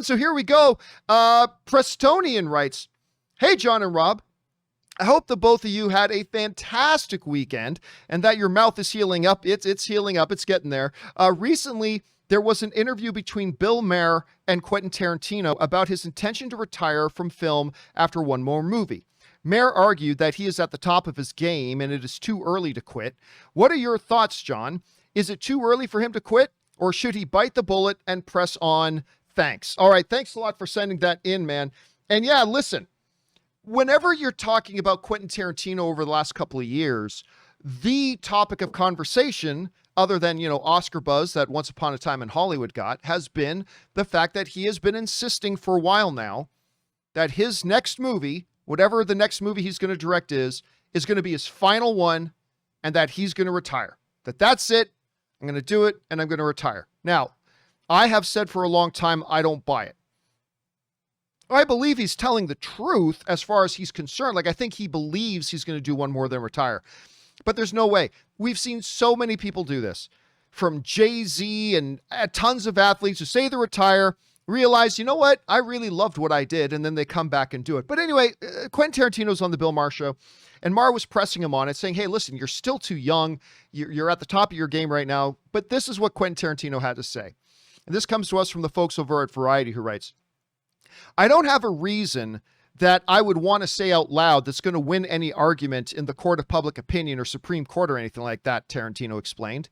So here we go. Prestonian writes, "Hey, John and Rob. I hope the both of you had a fantastic weekend and that your mouth is healing up. It's healing up. It's getting there. Recently, there was an interview between Bill Maher and Quentin Tarantino about his intention to retire from film after one more movie. Maher argued that he is at the top of his game and it is too early to quit. What are your thoughts, John? Is it too early for him to quit, or should he bite the bullet and press on? Thanks." All right. Thanks a lot for sending that in, man. And yeah, listen, whenever you're talking about Quentin Tarantino over the last couple of years, the topic of conversation, other than, Oscar buzz that Once Upon a Time in Hollywood got, has been the fact that he has been insisting for a while now that his next movie, whatever the next movie he's going to direct is going to be his final one, and that he's going to retire. That's it. I'm going to do it, and I'm going to retire. Now, I have said for a long time, I don't buy it. I believe he's telling the truth as far as he's concerned. I think he believes he's going to do one more than retire. But there's no way. We've seen so many people do this, from Jay-Z and tons of athletes who say they retire, realize, you know what, I really loved what I did, and then they come back and do it. But anyway, Quentin Tarantino's on the Bill Maher show, and Maher was pressing him on it, saying, hey, listen, you're still too young. You're at the top of your game right now. But this is what Quentin Tarantino had to say. And this comes to us from the folks over at Variety, who writes, "I don't have a reason that I would want to say out loud that's going to win any argument in the court of public opinion or Supreme Court or anything like that," Tarantino explained.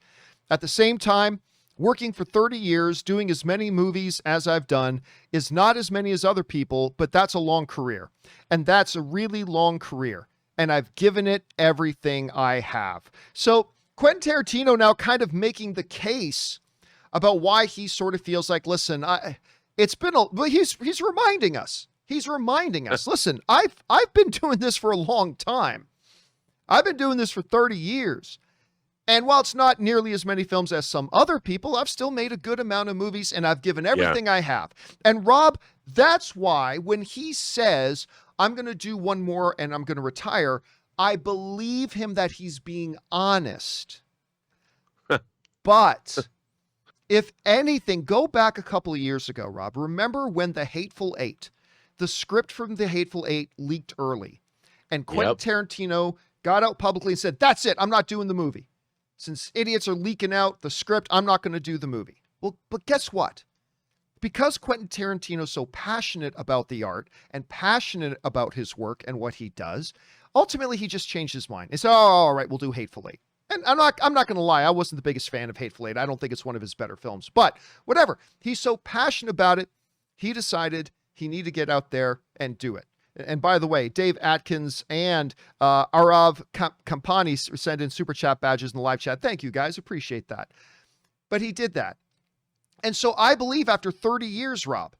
"At the same time, working for 30 years, doing as many movies as I've done is not as many as other people, but that's a long career. And that's a really long career. And I've given it everything I have." So Quentin Tarantino now kind of making the case about why he sort of feels like, listen, he's reminding us. He's reminding us, listen, I've been doing this for a long time. I've been doing this for 30 years. And while it's not nearly as many films as some other people, I've still made a good amount of movies, and I've given everything I have. And Rob, that's why when he says, I'm going to do one more and I'm going to retire, I believe him that he's being honest. But if anything, go back a couple of years ago, Rob. Remember when The Hateful Eight, the script from The Hateful Eight leaked early, and Quentin Tarantino got out publicly and said, that's it, I'm not doing the movie. Since idiots are leaking out the script, I'm not going to do the movie. Well, but guess what? Because Quentin Tarantino's so passionate about the art and passionate about his work and what he does, ultimately he just changed his mind. He said, oh, all right, we'll do Hateful Eight. And I'm not going to lie, I wasn't the biggest fan of Hateful Eight. I don't think it's one of his better films. But whatever. He's so passionate about it, he decided he needed to get out there and do it. And by the way, Dave Atkins and Arav Kampani sent in super chat badges in the live chat. Thank you, guys. Appreciate that. But he did that. And so I believe after 30 years, Rob,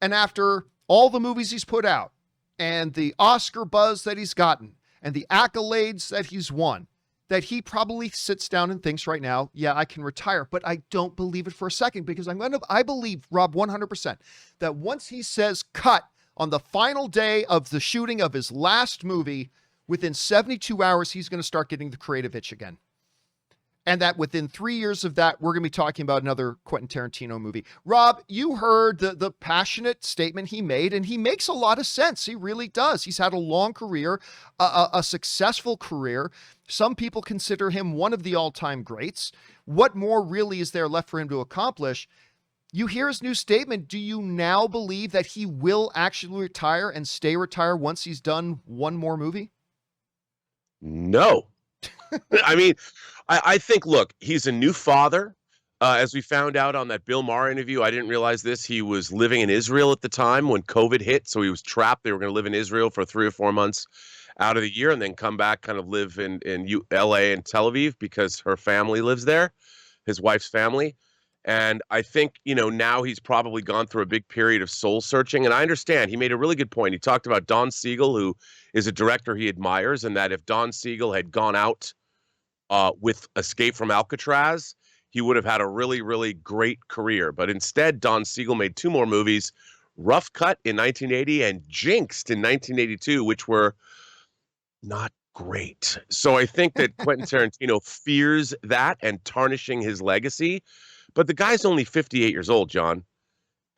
and after all the movies he's put out, and the Oscar buzz that he's gotten, and the accolades that he's won, that he probably sits down and thinks right now, yeah, I can retire. But I don't believe it for a second, because I believe, Rob, 100%, that once he says cut on the final day of the shooting of his last movie, within 72 hours, he's going to start getting the creative itch again. And that within 3 years of that, we're going to be talking about another Quentin Tarantino movie. Rob, you heard the passionate statement he made, and he makes a lot of sense. He really does. He's had a long career, a successful career. Some people consider him one of the all-time greats. What more really is there left for him to accomplish? You hear his new statement. Do you now believe that he will actually retire and stay retired once he's done one more movie? No. I mean, I think, look, he's a new father. As we found out on that Bill Maher interview, I didn't realize this. He was living in Israel at the time when COVID hit. So he was trapped. They were going to live in Israel for 3 or 4 months out of the year and then come back, kind of live in LA and Tel Aviv because her family lives there, his wife's family. And I think, now he's probably gone through a big period of soul searching. And I understand he made a really good point. He talked about Don Siegel, who is a director he admires, and that if Don Siegel had gone out with Escape from Alcatraz, he would have had a really, really great career. But instead, Don Siegel made 2 more movies, Rough Cut in 1980 and Jinxed in 1982, which were not great. So I think that Quentin Tarantino fears that and tarnishing his legacy. But the guy's only 58 years old, John.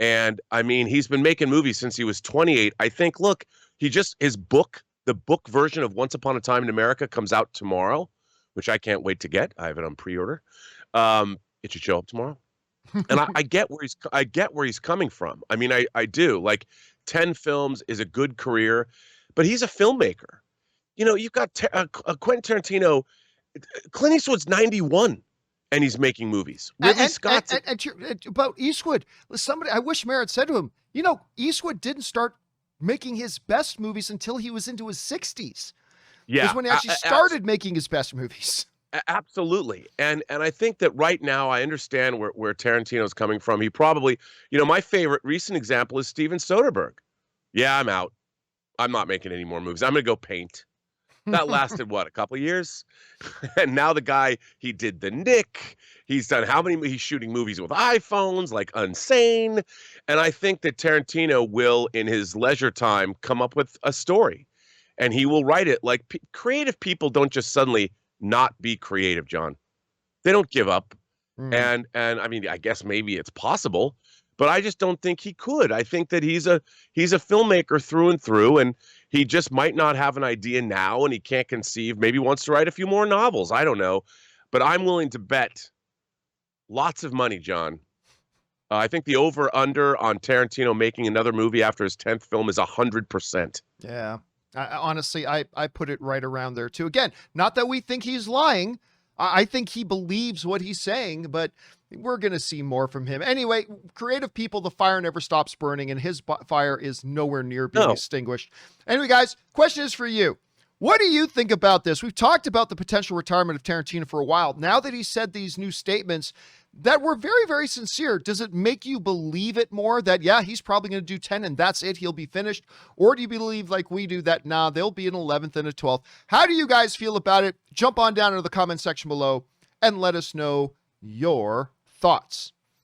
And I mean, he's been making movies since he was 28. I think, look, his book, the book version of Once Upon a Time in America comes out tomorrow, which I can't wait to get. I have it on pre-order. It should show up tomorrow. And I get where he's coming from. I mean, I do. Like 10 films is a good career, but he's a filmmaker. You know, you've got Quentin Tarantino. Clint Eastwood's 91 and he's making movies. Ridley Scott's about Eastwood. I wish Maher had said to him, you know, Eastwood didn't start making his best movies until he was into his 60s. Yeah, was when he actually started making his best movies. Absolutely. And I think that right now I understand where Tarantino's coming from. He probably, you know, my favorite recent example is Steven Soderbergh. Yeah, I'm out. I'm not making any more movies. I'm going to go paint. That lasted, what, a couple of years? And now the guy, he did The Knick. He's done he's shooting movies with iPhones, like Unsane. And I think that Tarantino will, in his leisure time, come up with a story. And he will write it. Like, creative people don't just suddenly not be creative, John. They don't give up. And I mean, I guess maybe it's possible, but I just don't think he could. I think that he's a filmmaker through and through, and he just might not have an idea now, and he can't conceive. Maybe wants to write a few more novels. I don't know, but I'm willing to bet lots of money, John. I think the over/under on Tarantino making another movie after his 10th film is 100%. Yeah. Honestly, I put it right around there too. Again, not that we think he's lying. I think he believes what he's saying, but we're going to see more from him. Anyway, creative people, the fire never stops burning, and his fire is nowhere near being extinguished. Anyway, guys, question is for you. What do you think about this? We've talked about the potential retirement of Tarantino for a while. Now that he said these new statements that were very, very sincere, does it make you believe it more that, yeah, he's probably going to do 10 and that's it, he'll be finished? Or do you believe, like we do, that, nah, there'll be an 11th and a 12th? How do you guys feel about it? Jump on down into the comment section below and let us know your thoughts.